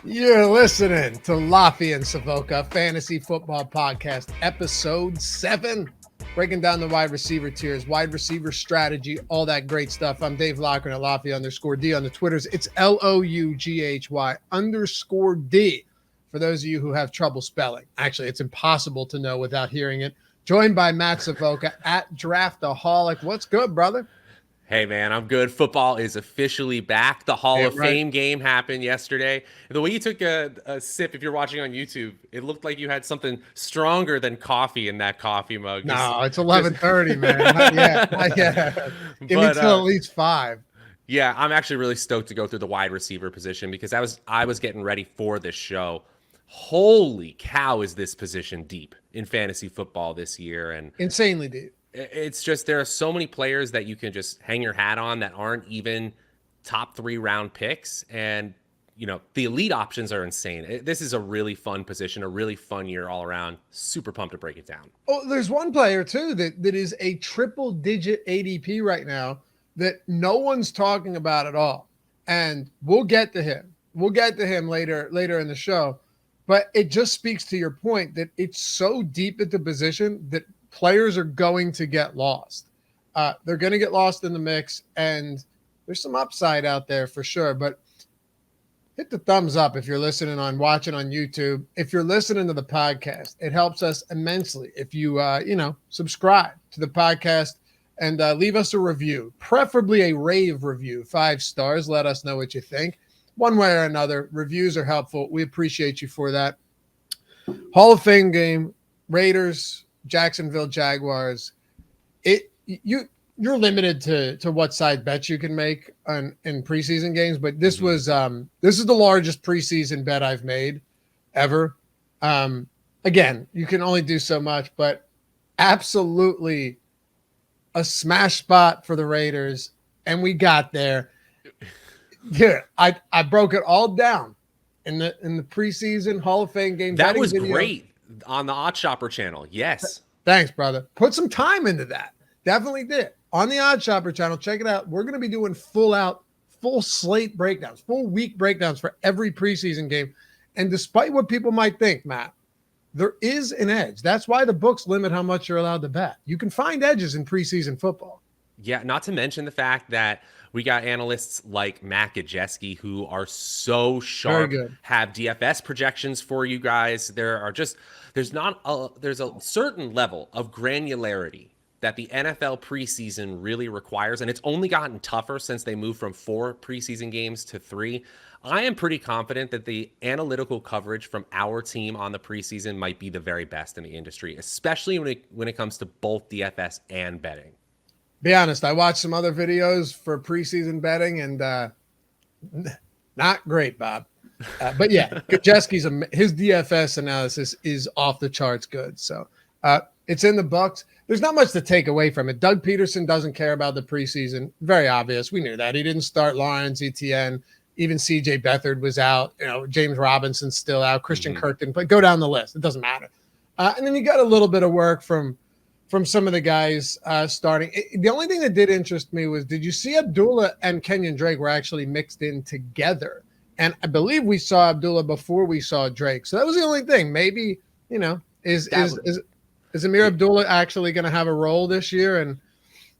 You're listening to Loughy Savoca Fantasy Football Podcast, Episode 7. Breaking down the wide receiver tiers, wide receiver strategy, all that great stuff. I'm Dave Loughran at Loughy_D on the Twitters. It's LOUGHY_D for those of you who have trouble spelling. Actually, it's impossible to know without hearing it. Joined by Matt Savoca at Draftaholic. What's good, brother? Hey, man, I'm good. Football is officially back. The Hall of Fame game happened yesterday. The way you took a sip, if you're watching on YouTube, it looked like you had something stronger than coffee in that coffee mug. No, it's 11:30, man. Not yet. Not yet. Give me till at least 5. Yeah, I'm actually really stoked to go through the wide receiver position because I was getting ready for this show. Holy cow, is this position deep in fantasy football this year? And insanely deep. It's just there are so many players that you can just hang your hat on that aren't even top 3 round picks. And, you know, the elite options are insane. This is a really fun position, a really fun year all around. Super pumped to break it down. Oh, there's one player, too, that is a triple-digit ADP right now that no one's talking about at all. And we'll get to him. We'll get to him later in the show. But it just speaks to your point that it's so deep at the position that players are going to get lost. They're going to get lost in the mix, and there's some upside out there for sure. But hit the thumbs up if you're watching on YouTube. If you're listening to the podcast, it helps us immensely. If you, subscribe to the podcast and leave us a review, preferably a rave review, 5 stars. Let us know what you think. One way or another, reviews are helpful. We appreciate you for that. Hall of Fame game, Raiders, Jacksonville Jaguars. You're limited to what side bets you can make in preseason games, but this is the largest preseason bet I've made ever. Again, you can only do so much, but absolutely a smash spot for the Raiders, and we got there. Here, I broke it all down in the preseason Hall of Fame game. That was great. On the Odd Shopper channel, yes. Thanks, brother. Put some time into that. Definitely did. On the Odd Shopper channel, check it out. We're going to be doing full slate breakdowns, full week breakdowns for every preseason game. And despite what people might think, Matt, there is an edge. That's why the books limit how much you're allowed to bet. You can find edges in preseason football. Yeah, not to mention the fact that we got analysts like Matt Gajeski who are so sharp, have DFS projections for you guys. There's a certain level of granularity that the NFL preseason really requires, and it's only gotten tougher since they moved from 4 preseason games to 3. I am pretty confident that the analytical coverage from our team on the preseason might be the very best in the industry, especially when it comes to both DFS and betting. Be honest, I watched some other videos for preseason betting, and not great, Bob. But yeah, Gajeski's his DFS analysis is off the charts good. So it's in the books. There's not much to take away from it. Doug Peterson doesn't care about the preseason. Very obvious. We knew that. He didn't start Lawrence Etienne. Even CJ Beathard was out. James Robinson's still out. Christian Kirk didn't play. Go down the list. It doesn't matter. And then you got a little bit of work from some of the guys starting. The only thing that did interest me was, did you see Abdullah and Kenyon Drake were actually mixed in together? And I believe we saw Abdullah before we saw Drake. So that was the only thing. Maybe, is Amir Abdullah actually going to have a role this year? And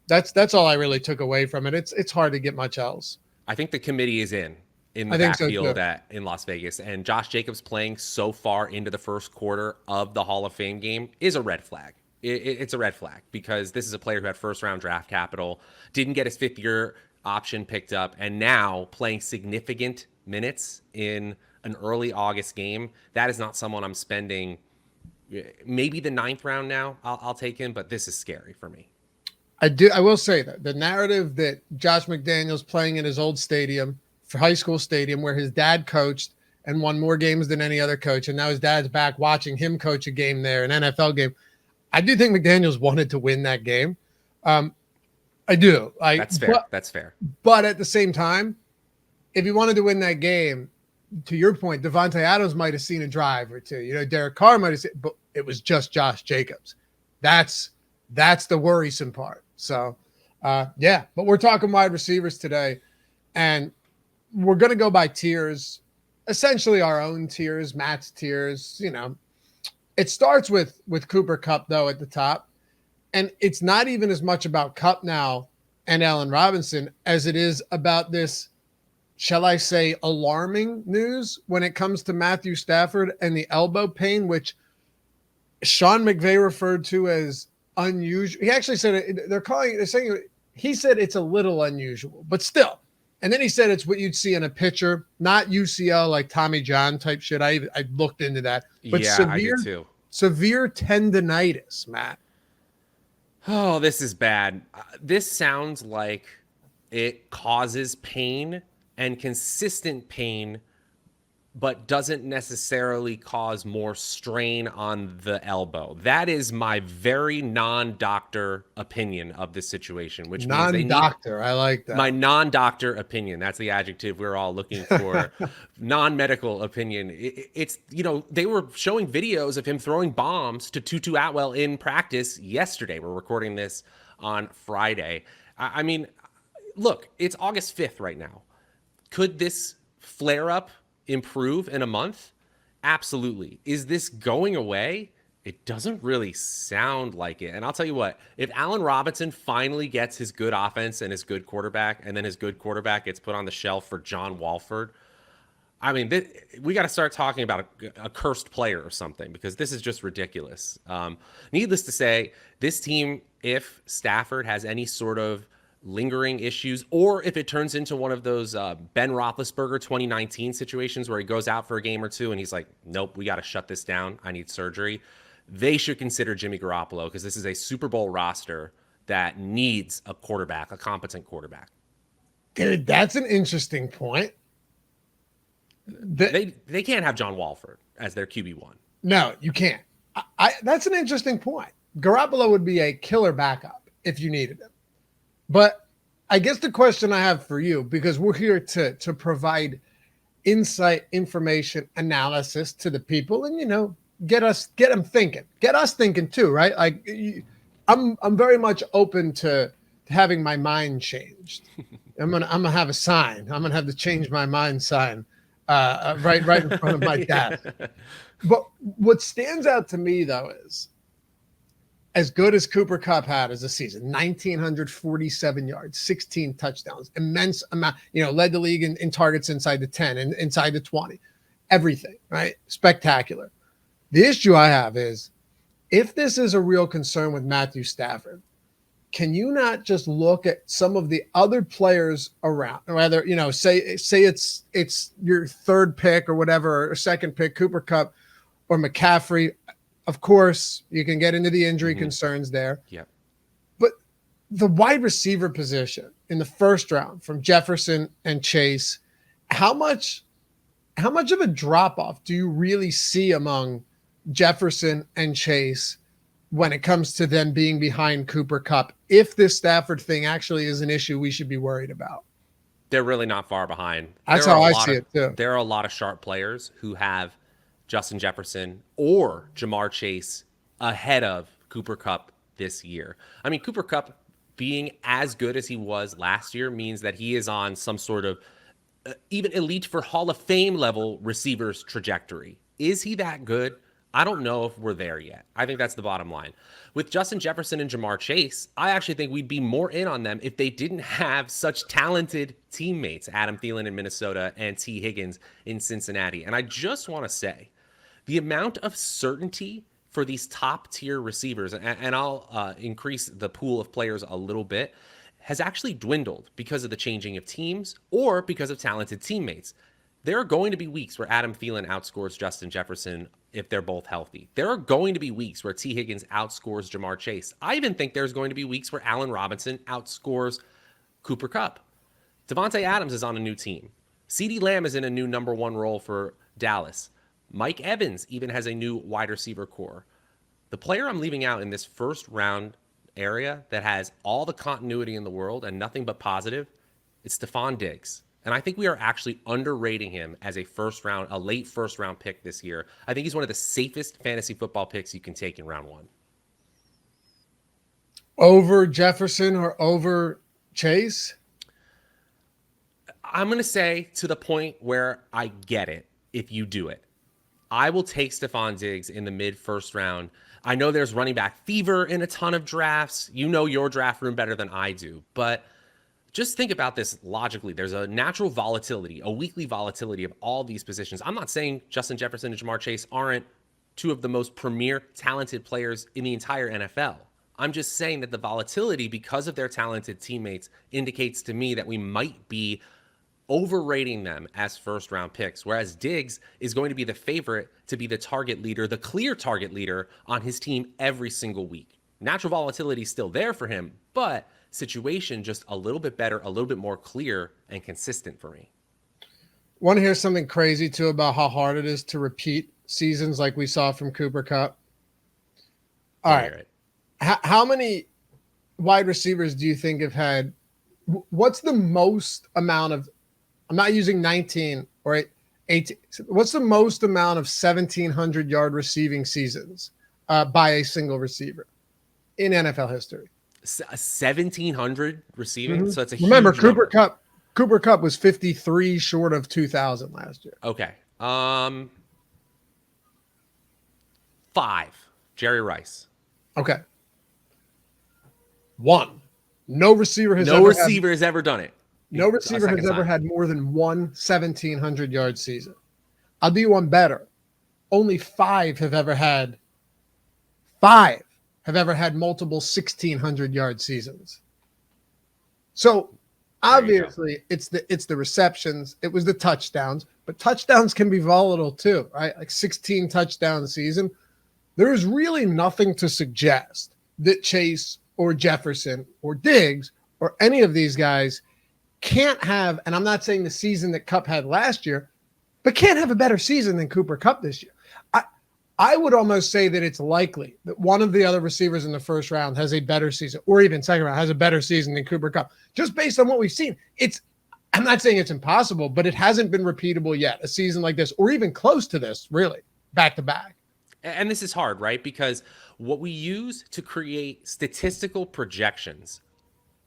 that's all I really took away from it. It's hard to get much else. I think the committee is in the backfield in Las Vegas. And Josh Jacobs playing so far into the first quarter of the Hall of Fame game is a red flag. It's a red flag because this is a player who had first-round draft capital, didn't get his 5th-year option picked up, and now playing significant minutes in an early August game. That is not someone I'm spending. Maybe the 9th round now, I'll take him, but this is scary for me. I will say that the narrative that Josh McDaniels playing in his old stadium, for high school stadium, where his dad coached and won more games than any other coach, and now his dad's back watching him coach a game there, an NFL game. I do think McDaniels wanted to win that game. I do. That's fair. That's fair. But at the same time, if he wanted to win that game, to your point, Devontae Adams might have seen a drive or two. Derek Carr might have seen, but it was just Josh Jacobs. That's the worrisome part. So, but we're talking wide receivers today. And we're going to go by tiers, essentially our own tiers, Matt's tiers. It starts with Cooper Kupp though at the top, and it's not even as much about Kupp now and Allen Robinson as it is about this, shall I say, alarming news when it comes to Matthew Stafford and the elbow pain, which Sean McVay referred to as unusual. He actually said he said it's a little unusual, but still. And then he said it's what you'd see in a pitcher, not UCL like Tommy John type shit. I looked into that, but yeah, I did too. Severe tendonitis, Matt. Oh, this is bad. This sounds like it causes pain and consistent pain, but doesn't necessarily cause more strain on the elbow. That is my very non-doctor opinion of this situation, which means non-doctor. I like that. My non-doctor opinion. That's the adjective we're all looking for. Non-medical opinion. It's, they were showing videos of him throwing bombs to Tutu Atwell in practice yesterday. We're recording this on Friday. I mean, look, it's August 5th right now. Could this flare up improve in a month? Absolutely. Is this going away? It doesn't really sound like it. And I'll tell you what, if Allen Robinson finally gets his good offense and his good quarterback, and then his good quarterback gets put on the shelf for John Walford, I mean, we got to start talking about a cursed player or something, because this is just ridiculous. Needless to say, this team, if Stafford has any sort of lingering issues, or if it turns into one of those Ben Roethlisberger 2019 situations where he goes out for a game or two and he's like, nope, we got to shut this down, I need surgery, they should consider Jimmy Garoppolo, because this is a Super Bowl roster that needs a quarterback, a competent quarterback. Dude, that's an interesting point. They can't have John Walford as their QB1. No, you can't. That's an interesting point. Garoppolo would be a killer backup if you needed him. But I guess the question I have for you, because we're here to provide insight, information, analysis to the people, and get us thinking too, right? Like I'm very much open to having my mind changed. I'm gonna have a sign. I'm gonna have the change my mind sign right in front of my desk. But what stands out to me though is, as good as Cooper Kupp had as a season, 1,947 yards, 16 touchdowns, immense amount, led the league in targets inside the 10 and inside the 20, everything, right? Spectacular. The issue I have is, if this is a real concern with Matthew Stafford, can you not just look at some of the other players around, whether, say it's your third pick or whatever, or second pick, Cooper Kupp or McCaffrey. Of course, you can get into the injury concerns there. Yeah. But the wide receiver position in the first round from Jefferson and Chase, how much of a drop-off do you really see among Jefferson and Chase when it comes to them being behind Cooper Kupp, if this Stafford thing actually is an issue we should be worried about? They're really not far behind. That's how I see it too. There are a lot of sharp players who have Justin Jefferson or Jamar Chase ahead of Cooper Kupp this year. I mean, Cooper Kupp being as good as he was last year means that he is on some sort of even elite for Hall of Fame level receivers trajectory. Is he that good? I don't know if we're there yet. I think that's the bottom line. With Justin Jefferson and Jamar Chase, I actually think we'd be more in on them if they didn't have such talented teammates, Adam Thielen in Minnesota and T. Higgins in Cincinnati. And I just want to say, the amount of certainty for these top tier receivers, and I'll increase the pool of players a little bit, has actually dwindled because of the changing of teams or because of talented teammates. There are going to be weeks where Adam Thielen outscores Justin Jefferson if they're both healthy. There are going to be weeks where T. Higgins outscores Jamar Chase. I even think there's going to be weeks where Allen Robinson outscores Cooper Kupp. Devontae Adams is on a new team. CeeDee Lamb is in a new number one role for Dallas. Mike Evans even has a new wide receiver core. The player I'm leaving out in this first round area that has all the continuity in the world and nothing but positive, it's Stefon Diggs. And I think we are actually underrating him as a late first round pick this year. I think he's one of the safest fantasy football picks you can take in round one. Over Jefferson or over Chase? I'm going to say to the point where I get it if you do it. I will take Stefon Diggs in the mid first round. I know there's running back fever in a ton of drafts. You know your draft room better than I do. But just think about this logically. There's a natural volatility, a weekly volatility of all these positions. I'm not saying Justin Jefferson and Jamar Chase aren't two of the most premier talented players in the entire NFL. I'm just saying that the volatility, because of their talented teammates, indicates to me that we might be overrating them as first round picks, whereas Diggs is going to be the favorite to be the target leader, the clear target leader on his team every single week. Natural volatility is still there for him, but situation just a little bit better, a little bit more clear and consistent for me. Want to hear something crazy too about how hard it is to repeat seasons like we saw from Cooper Kupp? All right. How many wide receivers do you think have had, what's the most amount of, I'm not using 19 or 18, what's the most amount of 1,700-yard receiving seasons by a single receiver in NFL history? 1,700 receiving? Mm-hmm. So it's a Remember, huge number. Cooper Kupp was 53 short of 2,000 last year. Okay. 5. Jerry Rice. Okay. 1. No receiver has ever done it. No receiver has ever had more than one 1,700-yard season. I'll do you one better. Only 5 have ever had multiple 1,600-yard seasons. So obviously it's the receptions. It was the touchdowns, but touchdowns can be volatile too, right? Like 16 touchdown season. There is really nothing to suggest that Chase or Jefferson or Diggs or any of these guys can't have, and I'm not saying the season that Kupp had last year, but can't have a better season than Cooper Kupp this year. I would almost say that it's likely that one of the other receivers in the first round has a better season, or even second round has a better season than Cooper Kupp, just based on what we've seen. I'm not saying it's impossible, but it hasn't been repeatable yet, a season like this, or even close to this, really, back to back. And this is hard, right? Because what we use to create statistical projections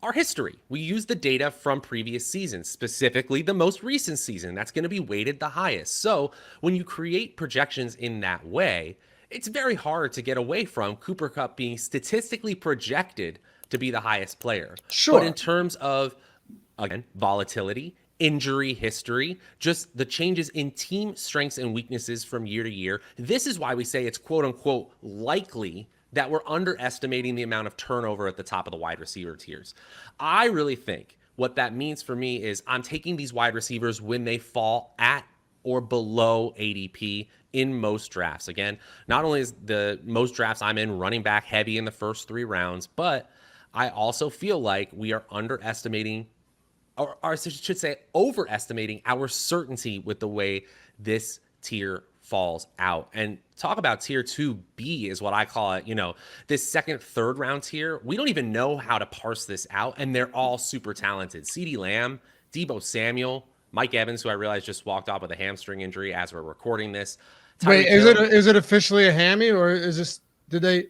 are history. We use the data from previous seasons, specifically the most recent season. That's going to be weighted the highest. So when you create projections in that way, it's very hard to get away from Cooper Kupp being statistically projected to be the highest player. Sure. But in terms of, again, volatility, injury history, just the changes in team strengths and weaknesses from year to year, this is why we say it's quote unquote likely that we're underestimating the amount of turnover at the top of the wide receiver tiers. I really think what that means for me is I'm taking these wide receivers when they fall at or below ADP in most drafts. Again, not only is the most drafts I'm in running back heavy in the first 3 rounds, but I also feel like we are underestimating, or I should say overestimating, our certainty with the way this tier falls out. And talk about tier 2B is what I call it. You know, this second, third round tier, we don't even know how to parse this out, and they're all super talented. CeeDee Lamb, Deebo Samuel, Mike Evans, who I realized just walked off with a hamstring injury as we're recording this. Wait, is it officially a hammy, or is this, did they?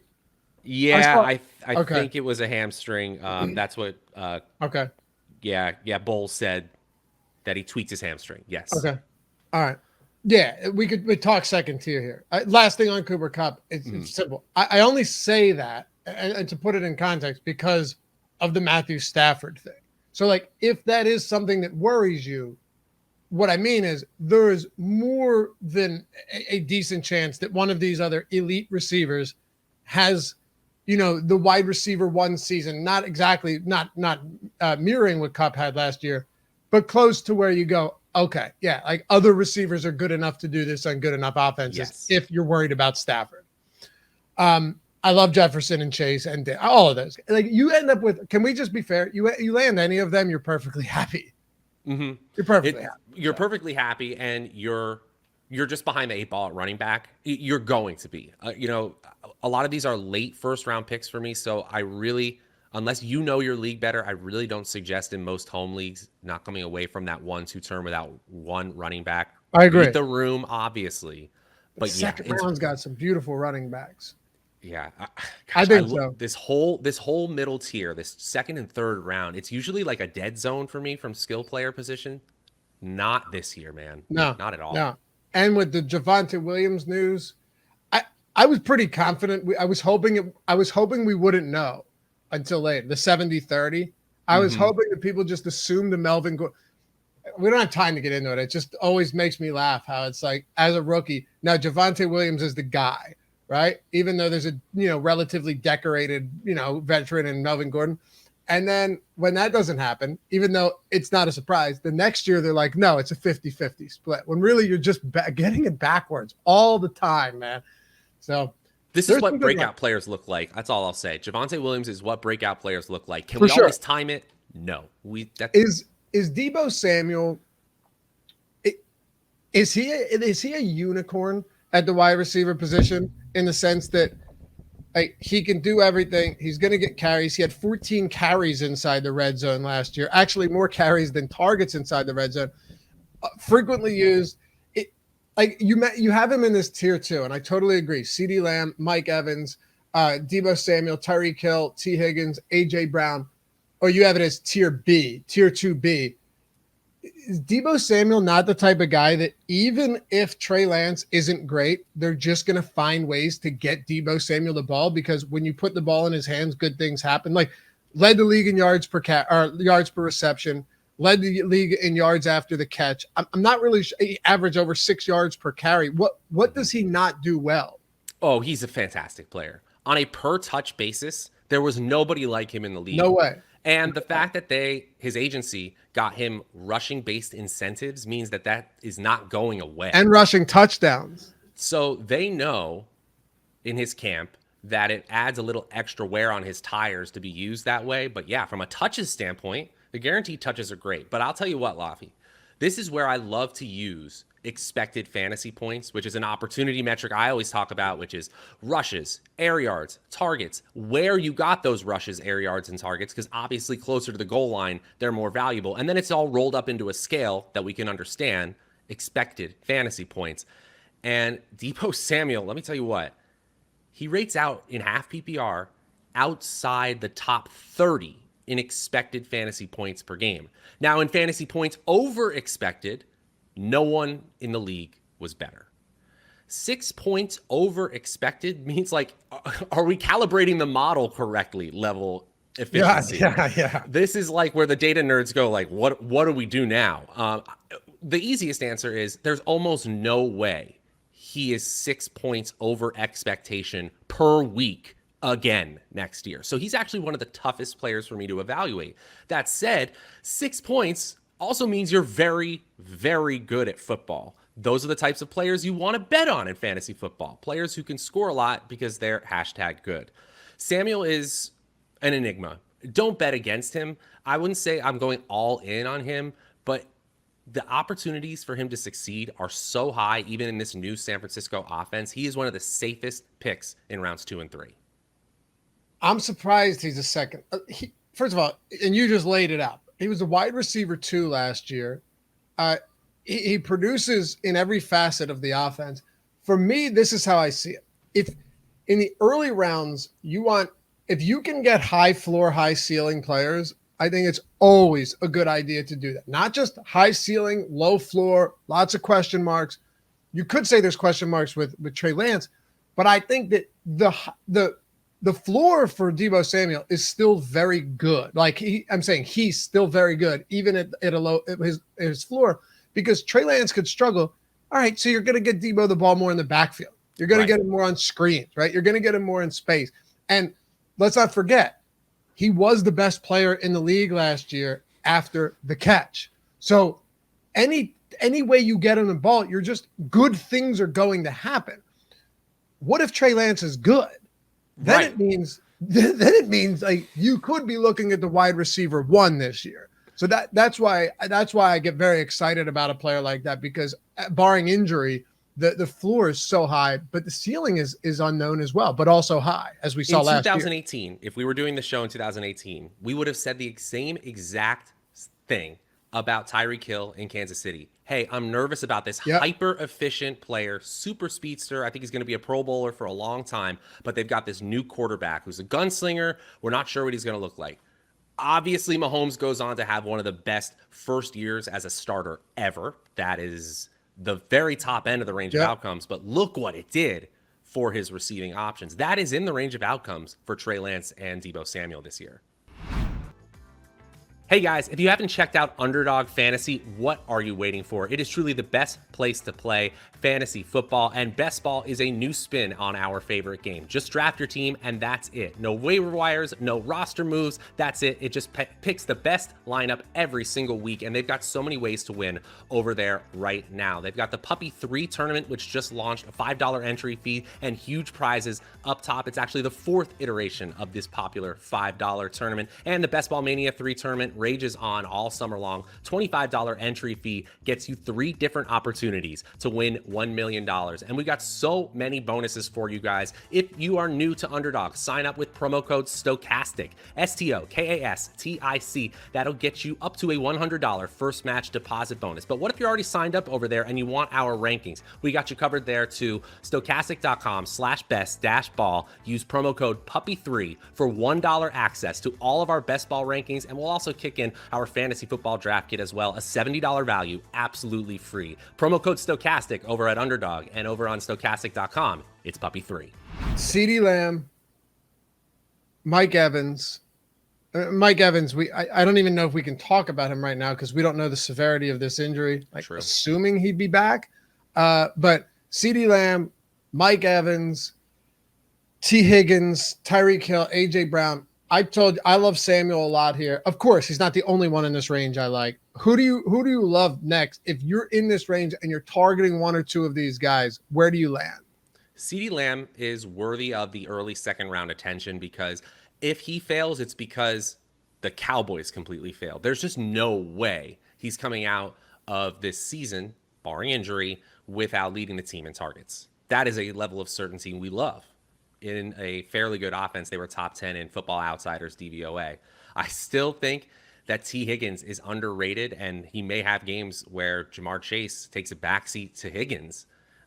Yeah, I think it was a hamstring. That's what okay. Yeah, Bowles said that he tweaked his hamstring. Yes. Okay. All right. Yeah, we talk second tier here. Last thing on Cooper Kupp, it's simple. I only say that, and to put it in context, because of the Matthew Stafford thing. So, like, if that is something that worries you, what I mean is there is more than a decent chance that one of these other elite receivers has, the wide receiver 1 season, not exactly, not mirroring what Kupp had last year, but close to where you go, okay, yeah, like other receivers are good enough to do this on good enough offenses if you're worried about Stafford. I love Jefferson and Chase and all of those. Like, you end up with, can we just be fair? You land any of them, you're perfectly happy. Mm-hmm. You're perfectly happy. You're perfectly happy, and you're just behind the 8 ball at running back. You're going to be. A lot of these are late first round picks for me, so I really, unless you know your league better, I really don't suggest in most home leagues not coming away from that 1-2 term without one running back. I agree. Read the room, obviously. But second round's got some beautiful running backs. Yeah. I think so. This whole middle tier, this second and third round, it's usually like a dead zone for me from skill player position. Not this year, man. No, Not at all. no. And with the Javonte Williams news, I was pretty confident. I was hoping we wouldn't know until later. The 70-30. I was hoping that people just assumed the Melvin. We don't have time to get into it. It just always makes me laugh how it's like, as a rookie, now Javonte Williams is the guy, right? Even though there's a relatively decorated veteran in Melvin Gordon. And then when that doesn't happen, even though it's not a surprise, the next year they're like, no, it's a 50-50 split. When really you're just getting it backwards all the time, man. So this is what breakout players look like. That's all I'll say. Javonte Williams is what breakout players look like. Can we always time it? No. Is Deebo Samuel? Is he a unicorn at the wide receiver position in the sense that he can do everything? He's going to get carries. He had 14 carries inside the red zone last year. Actually, more carries than targets inside the red zone. Frequently used. You have him in this tier 2, and I totally agree. CeeDee Lamb, Mike Evans, Deebo Samuel, Tyreek Hill, T. Higgins, AJ Brown. Or you have it as tier B, tier 2B. Is Deebo Samuel not the type of guy that even if Trey Lance isn't great, they're just going to find ways to get Deebo Samuel the ball? Because when you put the ball in his hands, good things happen. Like, led the league in yards per reception, led the league in yards after the catch. I'm not really sure. He averaged over 6 yards per carry. What does he not do well? Oh, he's a fantastic player. On a per touch basis, there was nobody like him in the league. No way. And the fact that his agency got him rushing based incentives means that is not going away. And rushing touchdowns. So they know in his camp that it adds a little extra wear on his tires to be used that way. But yeah, from a touches standpoint, the guaranteed touches are great. But I'll tell you what, Loughy, this is where I love to use expected fantasy points, which is an opportunity metric I always talk about, which is rushes, air yards, targets, where you got those rushes, air yards, and targets, because obviously closer to the goal line, they're more valuable. And then it's all rolled up into a scale that we can understand, expected fantasy points. And Deebo Samuel, let me tell you what, he rates out in half PPR outside the top 30 in expected fantasy points per game. Now, in fantasy points over expected, no one in the league was better. 6 points over expected means, like, are we calibrating the model correctly level efficiency? Yeah. This is like where the data nerds go, like, what do we do now? The easiest answer is there's almost no way he is 6 points over expectation per week again next year. So he's actually one of the toughest players for me to evaluate. That said, 6 points also means you're very, very good at football. Those are the types of players you want to bet on in fantasy football. Players who can score a lot because they're #good. Samuel is an enigma. Don't bet against him. I wouldn't say I'm going all in on him, but the opportunities for him to succeed are so high, even in this new San Francisco offense. He is one of the safest picks in rounds 2 and 3. I'm surprised he's a second. First of all, and you just laid it out. He was a wide receiver 2 last year. He produces in every facet of the offense. For me, this is how I see it. If in the early rounds, if you can get high floor, high ceiling players, I think it's always a good idea to do that. Not just high ceiling, low floor, lots of question marks. You could say there's question marks with Trey Lance, but I think that the floor for Deebo Samuel is still very good. Like I'm saying he's still very good, even at a low his floor, because Trey Lance could struggle. All right, so you're going to get Deebo the ball more in the backfield. You're going to get him more on screens, right? You're going to get him more in space. And let's not forget, he was the best player in the league last year after the catch. So any way you get him the ball, you're just good things are going to happen. What if Trey Lance is good? Then it means like you could be looking at the wide receiver 1 this year. So that's why I get very excited about a player like that, because barring injury, the floor is so high, but the ceiling is unknown as well, but also high, as we saw last year. In 2018, if we were doing the show in 2018, we would have said the same exact thing about Tyreek Hill in Kansas City. Hey, I'm nervous about this hyper-efficient player, super speedster. I think he's going to be a Pro Bowler for a long time, but they've got this new quarterback who's a gunslinger. We're not sure what he's going to look like. Obviously, Mahomes goes on to have one of the best first years as a starter ever. That is the very top end of the range of outcomes. But look what it did for his receiving options. That is in the range of outcomes for Trey Lance and Deebo Samuel this year. Hey guys, if you haven't checked out Underdog Fantasy, what are you waiting for? It is truly the best place to play fantasy football, and Best Ball is a new spin on our favorite game. Just draft your team and that's it. No waiver wires, no roster moves, that's it. It just picks the best lineup every single week, and they've got so many ways to win over there right now. They've got the Puppy 3 tournament, which just launched, a $5 entry fee and huge prizes up top. It's actually the 4th iteration of this popular $5 tournament, and the Best Ball Mania 3 tournament rages on all summer long. $25 entry fee gets you 3 different opportunities to win $1 million. And we got so many bonuses for you guys. If you are new to Underdog, sign up with promo code Stokastic, Stokastic. That'll get you up to a $100 first match deposit bonus. But what if you're already signed up over there and you want our rankings? We got you covered there too. Stokastic.com/best-ball. Use promo code PUPPY3 for $1 access to all of our best ball rankings, and we'll also kick in our fantasy football draft kit as well, a $70 value, absolutely free. Promo code Stokastic over at Underdog, and over on Stokastic.com, it's Puppy3. CeeDee Lamb, Mike Evans. Mike Evans, I don't even know if we can talk about him right now because we don't know the severity of this injury. True. Assuming he'd be back. But CeeDee Lamb, Mike Evans, T. Higgins, Tyreek Hill, AJ Brown. I love Samuel a lot here. Of course, he's not the only one in this range I like. Who do you love next? If you're in this range and you're targeting one or two of these guys, where do you land? CeeDee Lamb is worthy of the early second round attention, because if he fails, it's because the Cowboys completely failed. There's just no way he's coming out of this season, barring injury, without leading the team in targets. That is a level of certainty we love. In a fairly good offense, they were top 10 in Football Outsiders DVOA. I still think that T. Higgins is underrated, and he may have games where Jamar Chase takes a backseat to Higgins.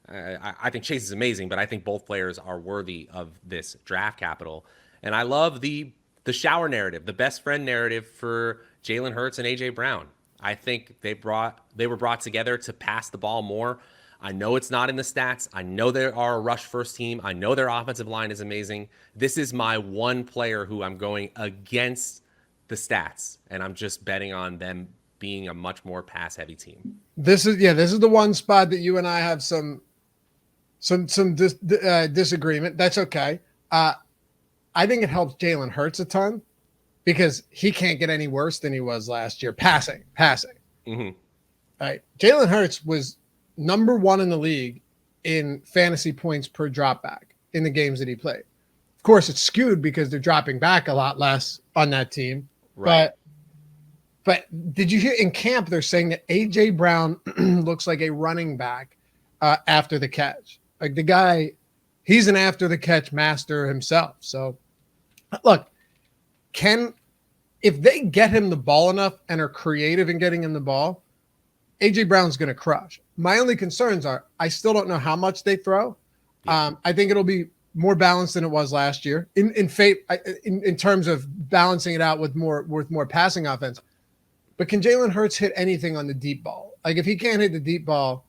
I think Chase is amazing, but I think both players are worthy of this draft capital. And I love the shower narrative, the best friend narrative for Jalen Hurts and AJ Brown. I think they were brought together to pass the ball more. I know it's not in the stats. I know they are a rush first team. I know their offensive line is amazing. This is my one player who I'm going against the stats, and I'm just betting on them being a much more pass heavy team. This is the one spot that you and I have some disagreement. That's okay. I think it helps Jalen Hurts a ton because he can't get any worse than he was last year. Passing. Mm-hmm. All right. Jalen Hurts was number 1 in the league in fantasy points per drop back in the games that he played. Of course, it's skewed because they're dropping back a lot less on that team. Right. But did you hear in camp they're saying that AJ Brown looks like a running back after the catch? Like the guy, he's an after the catch master himself. So look, if they get him the ball enough and are creative in getting him the ball, AJ Brown's going to crush. My only concerns are I still don't know how much they throw. Yeah. I think it'll be more balanced than it was last year in terms of balancing it out with more passing offense. But can Jalen Hurts hit anything on the deep ball? Like if he can't hit the deep ball,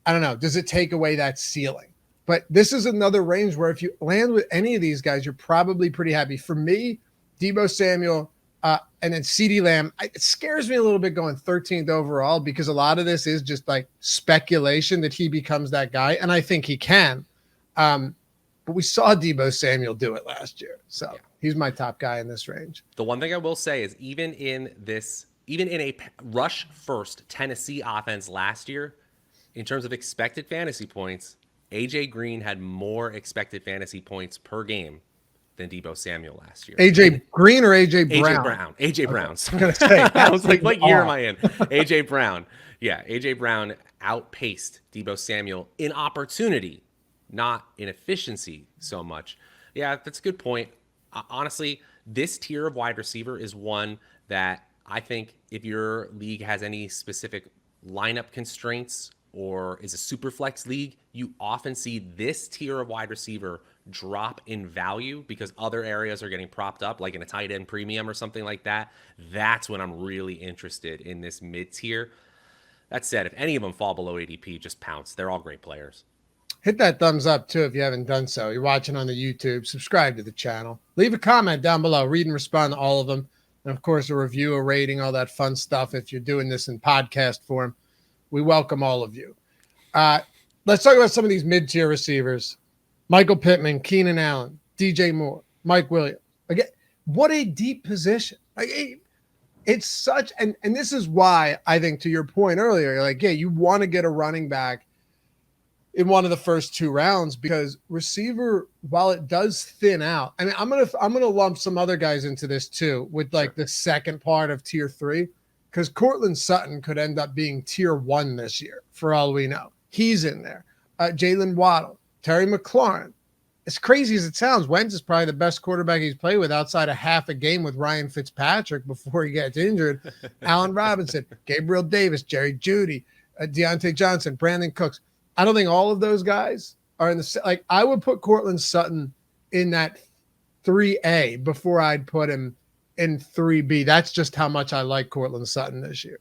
I don't know. Does it take away that ceiling? But this is another range where if you land with any of these guys, you're probably pretty happy. For me, Deebo Samuel, and then CeeDee Lamb, it scares me a little bit going 13th overall because a lot of this is just like speculation that he becomes that guy, and I think he can. But we saw Deebo Samuel do it last year, so yeah. He's my top guy in this range. The one thing I will say is even in a rush first Tennessee offense last year, in terms of expected fantasy points, AJ Green had more expected fantasy points per game than Deebo Samuel last year. AJ Green or AJ Brown? AJ Brown. I was going to say. I was like, what year am I in? AJ Brown. Yeah, AJ Brown outpaced Deebo Samuel in opportunity, not in efficiency so much. Yeah, that's a good point. Honestly, this tier of wide receiver is one that I think if your league has any specific lineup constraints or is a super flex league, you often see this tier of wide receiver drop in value because other areas are getting propped up, like in a tight end premium or something like that, that's when I'm really interested in this mid tier. That said, if any of them fall below ADP, just pounce. They're all great players. Hit that thumbs up too if you haven't done so. You're watching on the YouTube. Subscribe to the channel. Leave a comment down below. Read and respond to all of them. And of course, a review, a rating, all that fun stuff. If you're doing this in podcast form, we welcome all of you. Let's talk about some of these mid-tier receivers. Michael Pittman, Keenan Allen, DJ Moore, Mike Williams. Again, what a deep position. Like, it's such, and this is why I think, to your point earlier, like, yeah, you want to get a running back in one of the first 2 rounds, because receiver, while it does thin out, I mean, I'm gonna lump some other guys into this too, with like the second part of tier 3, because Courtland Sutton could end up being tier 1 this year for all we know. He's in there. Jalen Waddle, Terry McLaurin. As crazy as it sounds, Wentz is probably the best quarterback he's played with outside of half a game with Ryan Fitzpatrick before he gets injured. Allen Robinson, Gabriel Davis, Jerry Jeudy, Deontay Johnson, Brandon Cooks. I don't think all of those guys are in the, like, I would put Courtland Sutton in that 3A before I'd put him in 3B. That's just how much I like Courtland Sutton this year.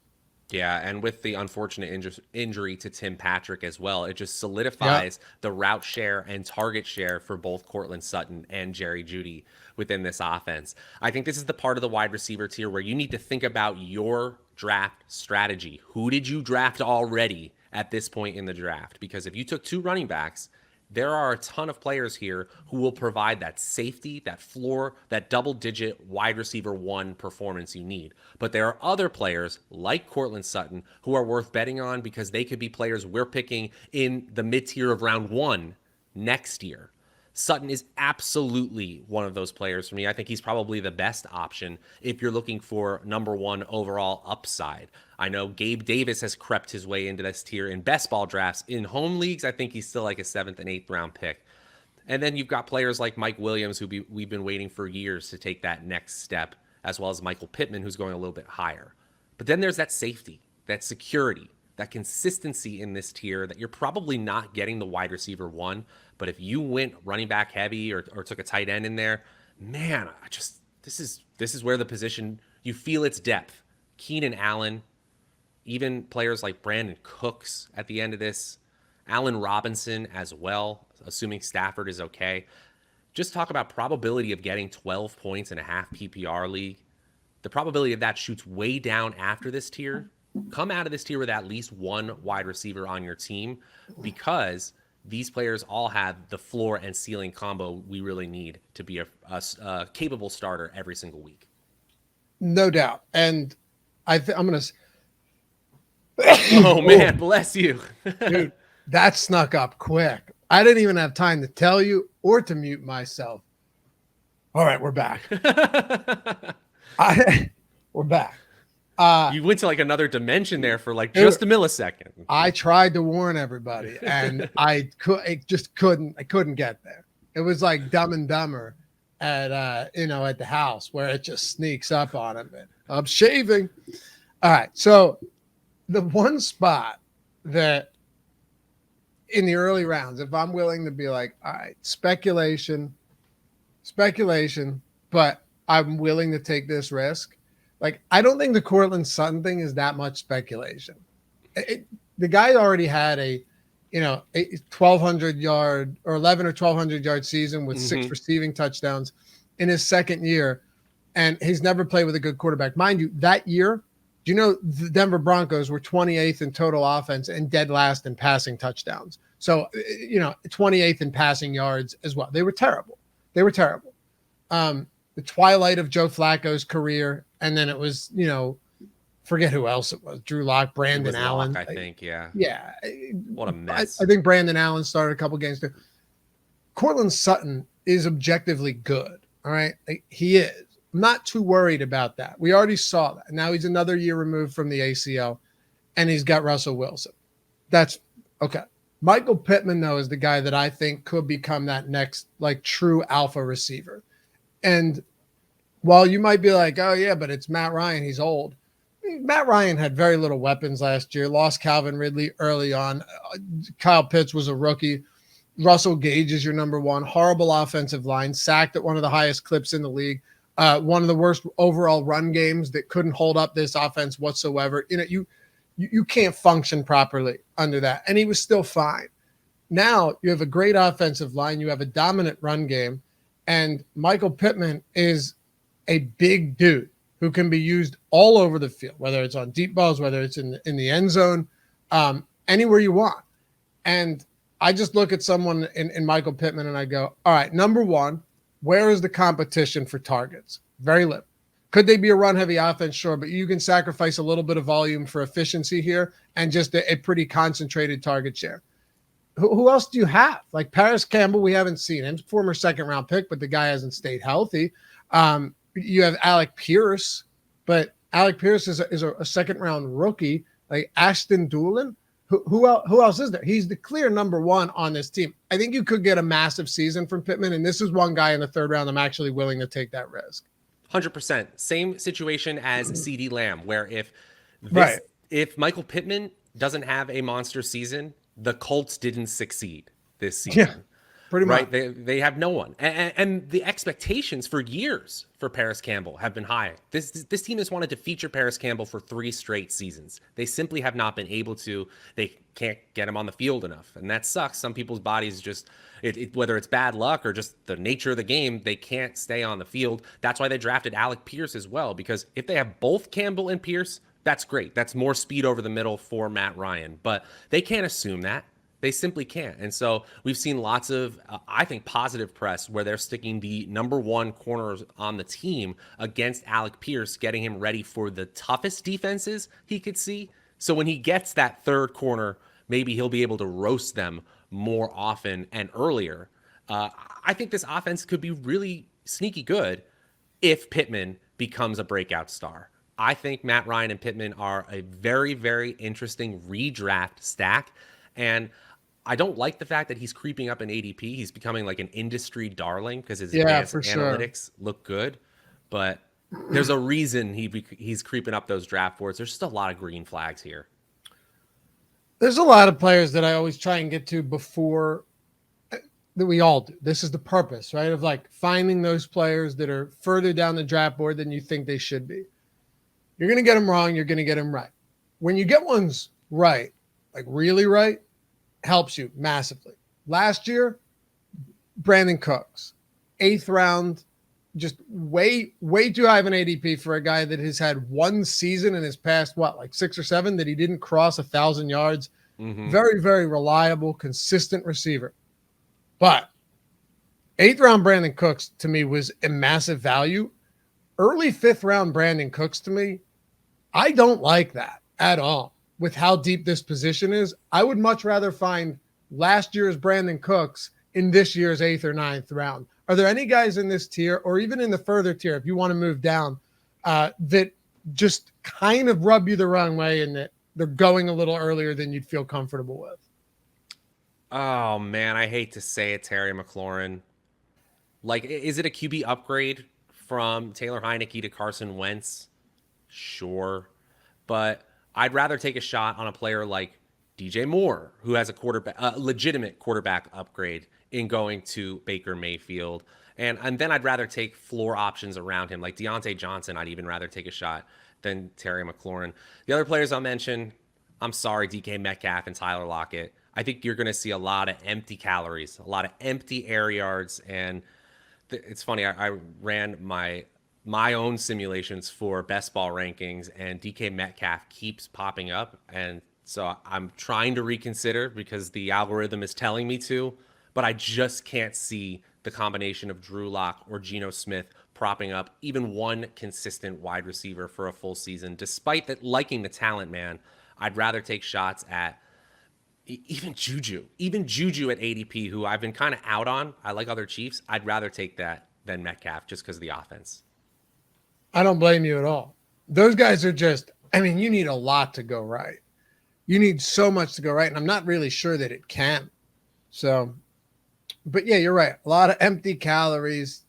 Yeah, and with the unfortunate injury to Tim Patrick as well, it just solidifies the route share and target share for both Courtland Sutton and Jerry Jeudy within this offense. I think this is the part of the wide receiver tier where you need to think about your draft strategy. Who did you draft already at this point in the draft? Because if you took 2 running backs, there are a ton of players here who will provide that safety, that floor, that double-digit wide receiver 1 performance you need. But there are other players like Courtland Sutton who are worth betting on because they could be players we're picking in the mid-tier of round 1 next year. Sutton is absolutely one of those players for me. I think he's probably the best option if you're looking for number 1 overall upside. I know Gabe Davis has crept his way into this tier in best ball drafts. In home leagues, I think he's still like a 7th and 8th round pick. And then you've got players like Mike Williams, who we've been waiting for years to take that next step, as well as Michael Pittman, who's going a little bit higher. But then there's that safety, that security, that consistency in this tier that you're probably not getting the wide receiver 1. But if you went running back heavy or took a tight end in there, man, this is where the position, you feel its depth. Keenan Allen, even players like Brandon Cooks at the end of this, Allen Robinson as well, assuming Stafford is okay. Just talk about probability of getting 12 points in a half PPR league. The probability of that shoots way down after this tier. Come out of this tier with at least 1 wide receiver on your team, because these players all have the floor and ceiling combo we really need to be a capable starter every single week. No doubt. And I'm going to... Oh, man, bless you. Dude, that snuck up quick. I didn't even have time to tell you or to mute myself. All right, we're back. We're back. You went to like another dimension there for like just a millisecond. I tried to warn everybody, and I couldn't get there. It was like Dumb and Dumber at at the house where it just sneaks up on him. I'm shaving. All right, so the one spot that in the early rounds, if I'm willing to be like, all right, speculation, but I'm willing to take this risk. Like, I don't think the Courtland Sutton thing is that much speculation. The guy already had a 1,200 yard or 11 or 1,200 yard season with 6 receiving touchdowns in his second year, and he's never played with a good quarterback. Mind you, that year, do you know the Denver Broncos were 28th in total offense and dead last in passing touchdowns? So, 28th in passing yards as well. They were terrible. The twilight of Joe Flacco's career, and then it was, forget who else it was. Drew Lock, Brandon Allen. Lock, I think, yeah. Yeah. What a mess. I think Brandon Allen started a couple games too. Courtland Sutton is objectively good, all right? He is. I'm not too worried about that. We already saw that. Now he's another year removed from the ACL, and he's got Russell Wilson. That's okay. Michael Pittman, though, is the guy that I think could become that next, like, true alpha receiver. And while you might be like, oh, yeah, but it's Matt Ryan, he's old. Matt Ryan had very little weapons last year, lost Calvin Ridley early on. Kyle Pitts was a rookie. Russell Gage is your number one. Horrible offensive line, sacked at one of the highest clips in the league. One of the worst overall run games that couldn't hold up this offense whatsoever. You can't function properly under that. And he was still fine. Now you have a great offensive line. You have a dominant run game. And Michael Pittman is a big dude who can be used all over the field, whether it's on deep balls, whether it's in the end zone, anywhere you want. And I just look at someone in Michael Pittman and I go, all right, number one, where is the competition for targets? Very little. Could they be a run-heavy offense? Sure, but you can sacrifice a little bit of volume for efficiency here and just a pretty concentrated target share. Who else do you have? Like Paris Campbell, we haven't seen him. Former second-round pick, but the guy hasn't stayed healthy. You have Alec Pierce, but Alec Pierce is a second-round rookie. Like Ashton Doolin. Who else is there? He's the clear number one on this team. I think you could get a massive season from Pittman, and this is one guy in the third round I'm actually willing to take that risk. 100%. Same situation as CeeDee Lamb, where if Michael Pittman doesn't have a monster season, the Colts didn't succeed this season. Yeah, pretty much. Right? They have no one. And the expectations for years for Paris Campbell have been high. This team has wanted to feature Paris Campbell for 3 straight seasons. They simply have not been able to. They can't get him on the field enough. And that sucks. Some people's bodies just, whether it's bad luck or just the nature of the game, they can't stay on the field. That's why they drafted Alec Pierce as well, because if they have both Campbell and Pierce, that's great. That's more speed over the middle for Matt Ryan. But they can't assume that. They simply can't. And so we've seen lots of, I think, positive press where they're sticking the number one corners on the team against Alec Pierce, getting him ready for the toughest defenses he could see. So when he gets that third corner, maybe he'll be able to roast them more often and earlier. I think this offense could be really sneaky good if Pittman becomes a breakout star. I think Matt Ryan and Pittman are a very, very interesting redraft stack. And I don't like the fact that he's creeping up in ADP. He's becoming like an industry darling because his advanced analytics look good. But there's a reason he's creeping up those draft boards. There's just a lot of green flags here. There's a lot of players that I always try and get to before that we all do. This is the purpose, right? Of like finding those players that are further down the draft board than you think they should be. You're going to get them wrong. You're going to get them right. When you get ones right, like really right, helps you massively. Last year, Brandon Cooks, 8th round, just way too high of an ADP for a guy that has had one season in his past, like 6 or 7, that he didn't cross 1,000 yards. Mm-hmm. Very, very reliable, consistent receiver. But 8th round Brandon Cooks to me was a massive value. Early 5th round Brandon Cooks to me, I don't like that at all. With how deep this position is, I would much rather find last year's Brandon Cooks in this year's 8th or 9th round. Are there any guys in this tier or even in the further tier, if you want to move down, that just kind of rub you the wrong way and that they're going a little earlier than you'd feel comfortable with? Oh, man, I hate to say it, Terry McLaurin. Like, is it a QB upgrade from Taylor Heineke to Carson Wentz? Sure. But I'd rather take a shot on a player like DJ Moore, who has a legitimate quarterback upgrade in going to Baker Mayfield. And then I'd rather take floor options around him, like Deontay Johnson. I'd even rather take a shot than Terry McLaurin. The other players I'll mention, I'm sorry, DK Metcalf and Tyler Lockett. I think you're going to see a lot of empty calories, a lot of empty air yards. And it's funny, I ran my own simulations for best ball rankings, and DK Metcalf keeps popping up. And so I'm trying to reconsider because the algorithm is telling me to, but I just can't see the combination of Drew Lock or Geno Smith propping up even one consistent wide receiver for a full season. Despite that, liking the talent, man, I'd rather take shots at even Juju at ADP, who I've been kind of out on. I like other Chiefs. I'd rather take that than Metcalf just because of the offense. I don't blame you at all. Those guys are just, you need a lot to go right. You need so much to go right, and I'm not really sure that it can. So, but yeah, you're right. A lot of empty calories.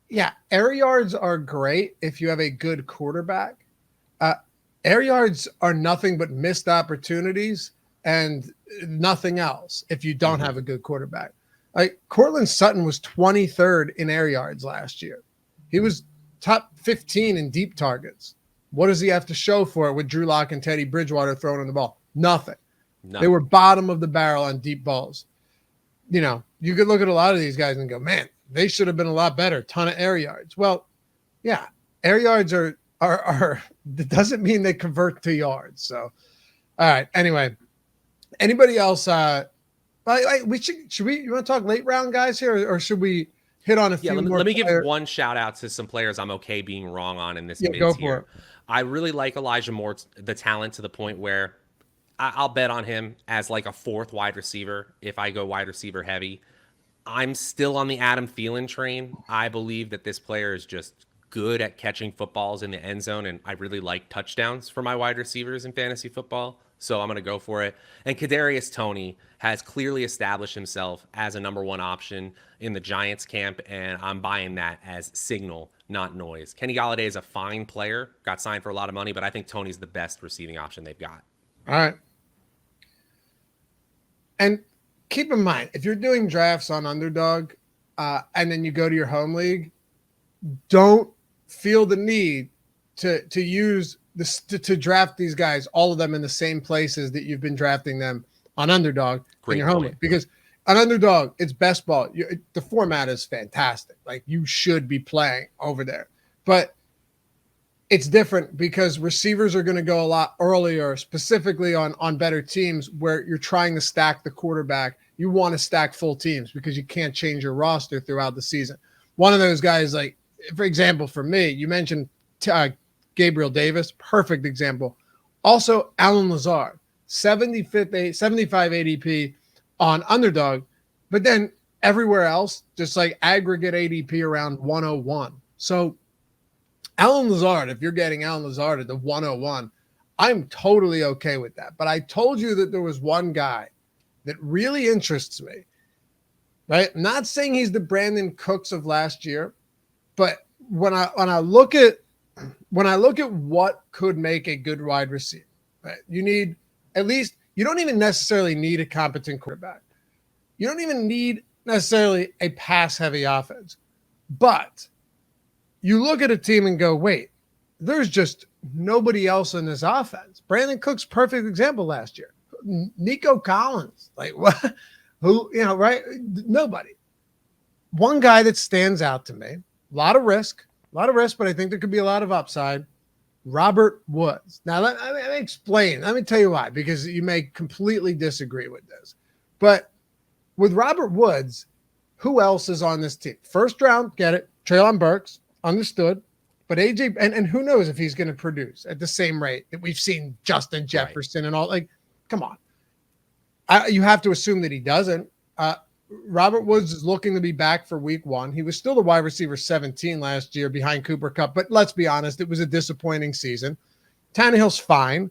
Yeah, air yards are great if you have a good quarterback. Air yards are nothing but missed opportunities and nothing else if you don't have a good quarterback. Like Cortland Sutton was 23rd in air yards last year. He was top 15 in deep targets. What does he have to show for it with Drew Lock and Teddy Bridgewater throwing on the ball? Nothing. They were bottom of the barrel on deep balls. You know, you could look at a lot of these guys and go, man, they should have been a lot better. Ton of air yards. Well, yeah, air yards are that doesn't mean they convert to yards. So, all right. Anyway, anybody else? Should we? You want to talk late round guys here, or should we hit on a few more? Let me give one shout out to some players I'm okay being wrong on in this mid tier. Go for it. I really like Elijah Moore, the talent to the point where I'll bet on him as like a fourth wide receiver if I go wide receiver heavy. I'm still on the Adam Thielen train. I believe that this player is just good at catching footballs in the end zone, and I really like touchdowns for my wide receivers in fantasy football. So I'm going to go for it. And Kadarius Toney has clearly established himself as a number one option in the Giants camp, and I'm buying that as signal, not noise. Kenny Golladay is a fine player, got signed for a lot of money, but I think Toney's the best receiving option they've got. All right. And keep in mind, if you're doing drafts on Underdog and then you go to your home league, don't feel the need to use this to draft these guys, all of them in the same places that you've been drafting them on Underdog in your home league. Because on Underdog, it's best ball. The format is fantastic. Like, you should be playing over there. But it's different because receivers are going to go a lot earlier, specifically on better teams where you're trying to stack the quarterback. You want to stack full teams because you can't change your roster throughout the season. One of those guys, like, for example, for me, you mentioned Gabriel Davis, perfect example. Also, Alan Lazard, 75 ADP on Underdog, but then everywhere else, just like aggregate ADP around 101. So Alan Lazard, if you're getting Alan Lazard at the 101, I'm totally okay with that. But I told you that there was one guy that really interests me, right? I'm not saying he's the Brandon Cooks of last year, but when I look at what could make a good wide receiver, right? You need at least, you don't even necessarily need a competent quarterback. You don't even need necessarily a pass-heavy offense. But you look at a team and go, wait, there's just nobody else in this offense. Brandon Cooks, perfect example last year. Nico Collins, like what? Who, right? Nobody. One guy that stands out to me, a lot of risk, but I think there could be a lot of upside. Robert Woods. Now, let me explain. Let me tell you why, because you may completely disagree with this. But with Robert Woods, who else is on this team? First round, get it. Treylon Burks, understood. But AJ, and who knows if he's going to produce at the same rate that we've seen Justin Jefferson and all. Like, come on. You have to assume that he doesn't. Robert Woods is looking to be back for week 1. He was still the wide receiver 17 last year behind Cooper Kupp, but let's be honest, it was a disappointing season. Tannehill's fine.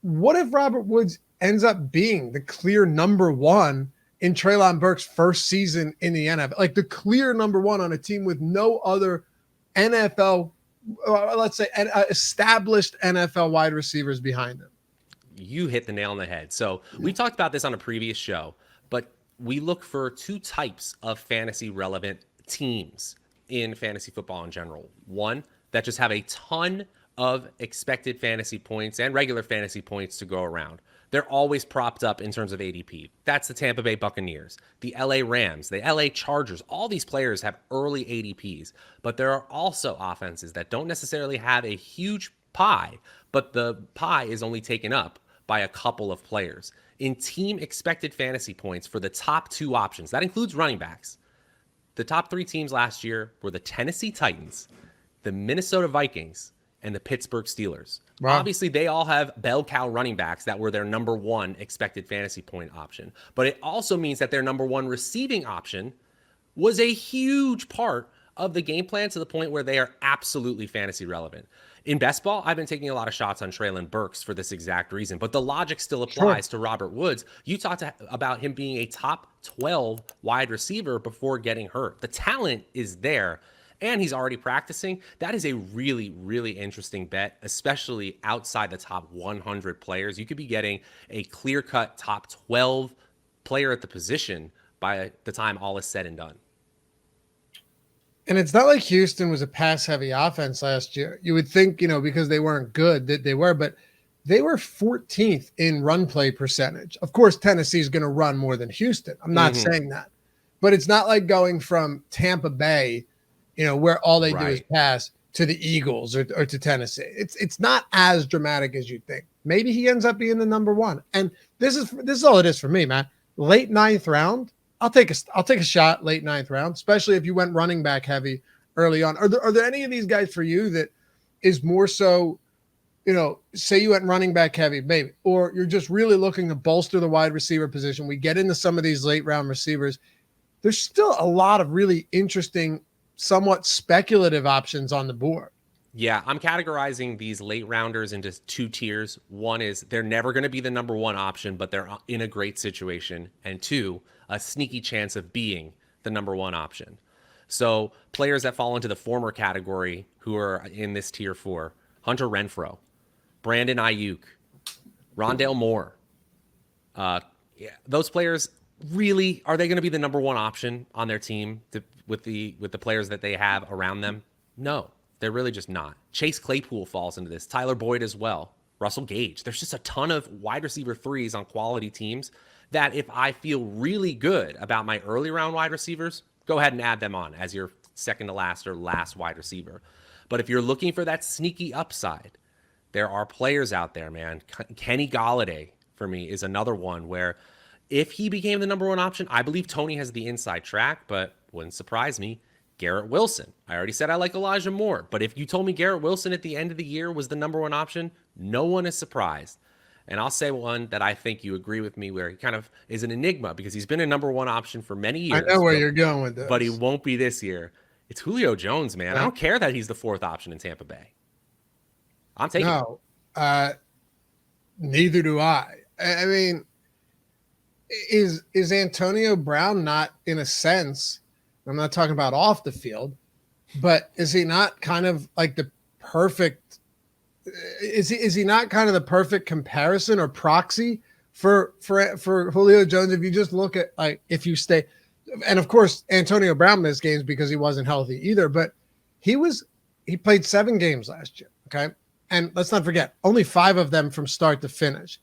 What if Robert Woods ends up being the clear number 1 in Treylon Burks' first season in the NFL? Like, the clear number 1 on a team with no other NFL, let's say established NFL wide receivers behind him. You hit the nail on the head. So we talked about this on a previous show, but we look for 2 types of fantasy relevant teams in fantasy football in general. One that just have a ton of expected fantasy points and regular fantasy points to go around. They're always propped up in terms of ADP. That's the Tampa Bay Buccaneers, the LA Rams, the LA Chargers. All these players have early ADPs, but there are also offenses that don't necessarily have a huge pie, but the pie is only taken up by a couple of players. In team expected fantasy points for the top 2 options, that includes running backs. The top 3 teams last year were the Tennessee Titans, the Minnesota Vikings, and the Pittsburgh Steelers. Wow. Obviously, they all have bell cow running backs that were their number 1 expected fantasy point option. But it also means that their number 1 receiving option was a huge part of the game plan to the point where they are absolutely fantasy relevant. In best ball, I've been taking a lot of shots on Treylon Burks for this exact reason, but the logic still applies to Robert Woods. You talked about him being a top 12 wide receiver before getting hurt. The talent is there, and he's already practicing, that is a really, really interesting bet, especially outside the top 100 players. You could be getting a clear-cut top 12 player at the position by the time all is said and done. And it's not like Houston was a pass-heavy offense last year. You would think, because they weren't good that they were, but they were 14th in run play percentage. Of course, Tennessee is going to run more than Houston. I'm not saying that. But it's not like going from Tampa Bay, where all they do is pass, to the Eagles or to Tennessee. It's not as dramatic as you think. Maybe he ends up being the number one. And this is all it is for me, man. Late 9th round, I'll take a shot late 9th round, especially if you went running back heavy early on. Are there any of these guys for you that is more so, say you went running back heavy, maybe, or you're just really looking to bolster the wide receiver position? We get into some of these late round receivers. There's still a lot of really interesting, somewhat speculative options on the board. Yeah, I'm categorizing these late rounders into 2 tiers. One is they're never going to be the number 1 option, but they're in a great situation. And 2, a sneaky chance of being the number 1 option. So players that fall into the former category who are in this tier 4, Hunter Renfrow, Brandon Ayuk, Rondale Moore. Those players, really, are they going to be the number 1 option on their team with the players that they have around them? No, they're really just not. Chase Claypool falls into this. Tyler Boyd as well. Russell Gage. There's just a ton of wide receiver 3s on quality teams that if I feel really good about my early round wide receivers, go ahead and add them on as your second to last or last wide receiver. But if you're looking for that sneaky upside, there are players out there, man. Kenny Golladay, for me, is another one where if he became the number 1 option, I believe Tony has the inside track, but wouldn't surprise me. Garrett Wilson. I already said I like Elijah Moore, but if you told me Garrett Wilson at the end of the year was the number 1 option, no one is surprised. And I'll say one that I think you agree with me, where he kind of is an enigma because he's been a number 1 option for many years. I know where you're going with this. But he won't be this year. It's Julio Jones, man. Yeah. I don't care that he's the 4th option in Tampa Bay. I'm taking it. Neither do I. I mean, is Antonio Brown not, in a sense, I'm not talking about off the field, but is he not kind of like the perfect, is he not kind of the perfect comparison or proxy for Julio Jones? If you just look at, like, if you stay, and of course Antonio Brown missed games because he wasn't healthy either, but he played 7 games last year. Okay. And let's not forget, only 5 of them from start to finish.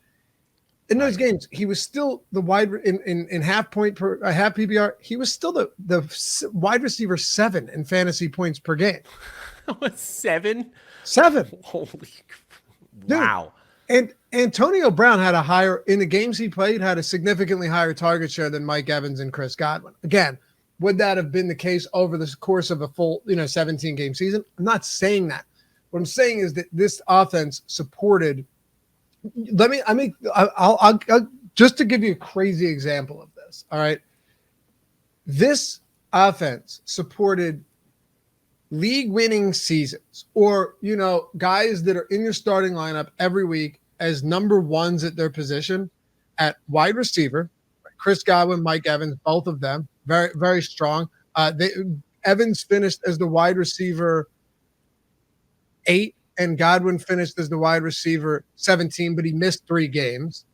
In those games, he was still the wide in half point per half PPR. He was still the wide receiver 7 in fantasy points per game. What, 7? 7. Holy wow! And Antonio Brown had in the games he played, had a significantly higher target share than Mike Evans and Chris Godwin. Again, would that have been the case over the course of a full 17 game season? I'm not saying that. What I'm saying is that this offense supported. I'll just to give you a crazy example of this. All right. This offense supported league winning seasons, or, guys that are in your starting lineup every week as number 1s at their position at wide receiver. Chris Godwin, Mike Evans, both of them very, very strong. Evans finished as the wide receiver 8, and Godwin finished as the wide receiver 17, but he missed 3 games,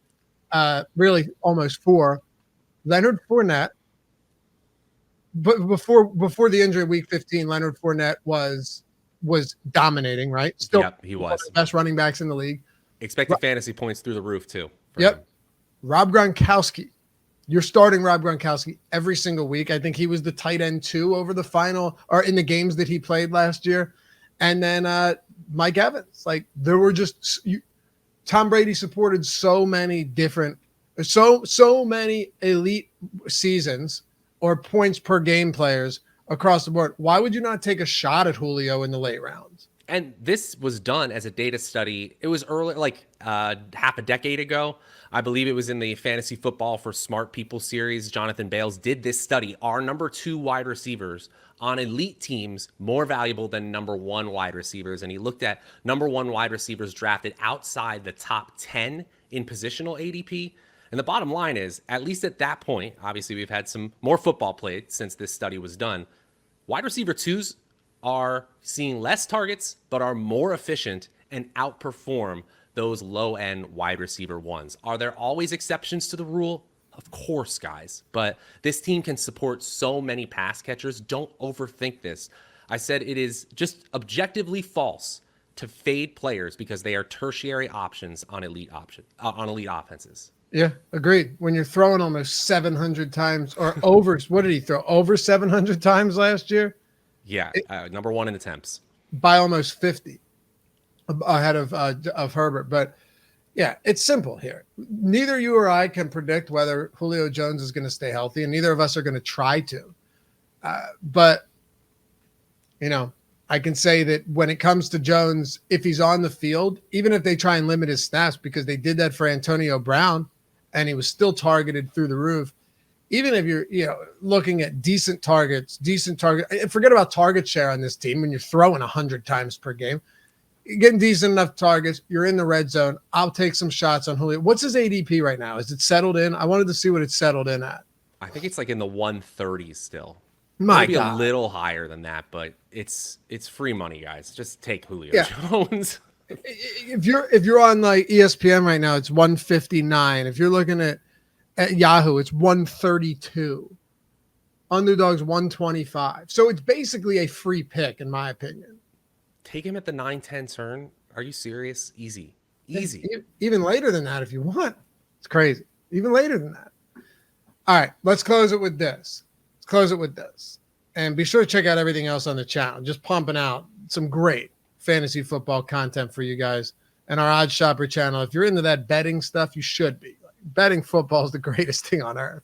really almost 4. Leonard Fournette, but before the injury week 15, Leonard Fournette was dominating, right? Still, yep, he was the best running backs in the league. Expected fantasy points through the roof too. Yep. Him. Rob Gronkowski. You're starting Rob Gronkowski every single week. I think he was the tight end 2 over the final, or in the games that he played last year. And then Mike Evans. Like, there were just Tom Brady supported so many different, so many elite seasons or points per game players across the board. Why would you not take a shot at Julio in the late rounds? And this was done as a data study. It was early, like half a decade ago. I believe it was in the Fantasy Football for Smart People series. Jonathan Bales did this study. Are number 2 wide receivers on elite teams more valuable than number 1 wide receivers? And he looked at number 1 wide receivers drafted outside the top 10 in positional ADP. And the bottom line is, at least at that point, obviously we've had some more football played since this study was done. Wide receiver 2s are seeing less targets, but are more efficient and outperform those low-end wide receiver ones. Are there always exceptions to the rule? Of course, guys. But this team can support so many pass catchers. Don't overthink this. I said it is just objectively false to fade players because they are tertiary options on elite offenses. Yeah, agreed. When you're throwing almost 700 times or over, what did he throw? Over 700 times last year? Yeah, number one in attempts. By almost 50 ahead of Herbert. But yeah, it's simple here. Neither you or I can predict whether Julio Jones is going to stay healthy, and neither of us are going to try to. But, you know, I can say that when it comes to Jones, if he's on the field, even if they try and limit his snaps, because they did that for Antonio Brown, and he was still targeted through the roof. Even if you're, looking at decent targets, forget about target share on this team when you're throwing 100 times per game. You're getting decent enough targets. You're in the red zone. I'll take some shots on Julio. What's his ADP right now? Is it settled in? I wanted to see what it's settled in at. I think it's like in the 130s still. Maybe a little higher than that, but it's free money, guys. Just take Julio Jones. If you're on like ESPN right now, it's 159. If you're looking at Yahoo, it's 132. Underdog's 125. So it's basically a free pick, in my opinion. Take him at the 9-10 turn. Are you serious? Easy. Even later than that, if you want. It's crazy. Even later than that. All right, let's close it with this. And be sure to check out everything else on the channel. Just pumping out some great fantasy football content for you guys. And our Odd Shopper channel. If you're into that betting stuff, you should be. Betting football is the greatest thing on earth.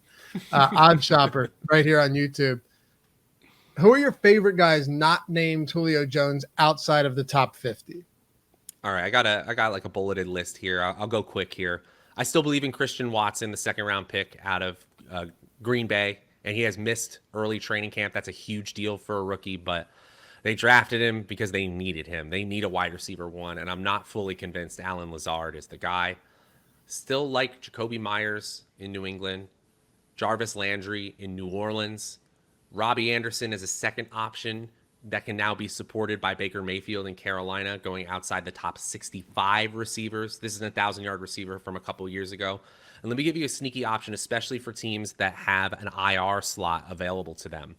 Odd Shopper right here on YouTube. Who are your favorite guys not named Julio Jones outside of the top 50? All right, I got like a bulleted list here. I'll go quick here. I still believe in Christian Watson, the second round pick out of Green Bay, and he has missed early training camp. That's a huge deal for a rookie, but they drafted him because they needed him. They need a wide receiver one, and I'm not fully convinced Allen Lazard is the guy. Still like Jacoby Myers in New England, Jarvis Landry in New Orleans, Robbie Anderson as a second option that can now be supported by Baker Mayfield in Carolina, going outside the top 65 receivers. This is a 1,000-yard receiver from a couple years ago. And let me give you a sneaky option, especially for teams that have an IR slot available to them.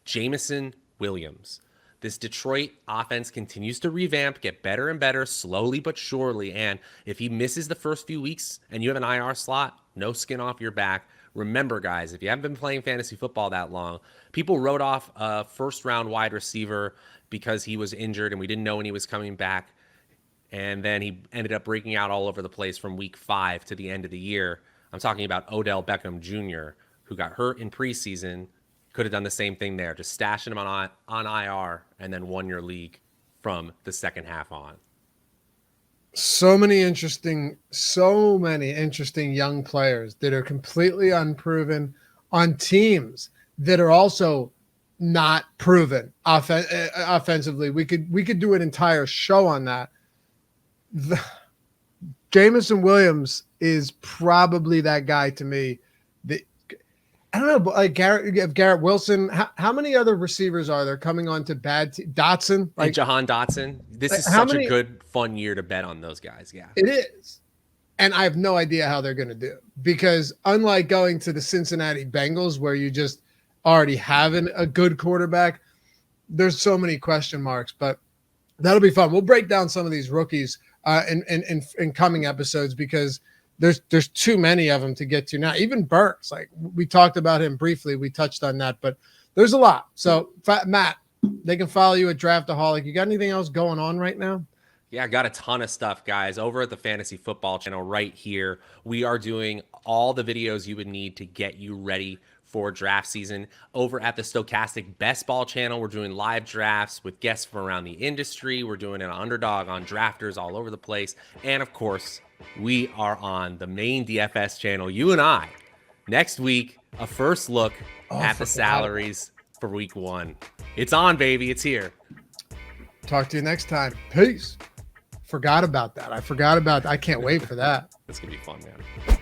Jameson Williams. This Detroit offense continues to revamp, get better and better, slowly but surely. And if he misses the first few weeks and you have an IR slot, no skin off your back. Remember, guys, if you haven't been playing fantasy football that long, people wrote off a first-round wide receiver because he was injured and we didn't know when he was coming back. And then he ended up breaking out all over the place from week 5 to the end of the year. I'm talking about Odell Beckham Jr., who got hurt in preseason. Could have done the same thing there, just stashing him on IR and then won your league from the second half on. So many interesting young players that are completely unproven on teams that are also not proven offensively. We could do an entire show on that. Jameson Williams is probably that guy to me. That I don't know, like Garrett Wilson. How many other receivers are there coming on to bad Dotson? Like Jahan Dotson. This is such a good, fun year to bet on those guys. Yeah, it is. And I have no idea how they're going to do, because unlike going to the Cincinnati Bengals where you just already have a good quarterback, there's so many question marks. But that'll be fun. We'll break down some of these rookies in coming episodes, because there's too many of them to get to now. Even Burks, like we talked about him briefly, we touched on that, but there's a lot. So Matt, they can follow you at Draftaholic. You got anything else going on right now? Yeah, I got a ton of stuff, guys. Over at the Fantasy Football channel right here, we are doing all the videos you would need to get you ready for draft season. Over at the Stokastic Best Ball channel, we're doing live drafts with guests from around the industry. We're doing an underdog on drafters all over the place. And of course, we are on the main DFS channel, you and I. Next week, a first look at the salaries for week 1. It's on, baby. It's here. Talk to you next time. Peace. Forgot about that. I can't wait for that. It's going to be fun, man.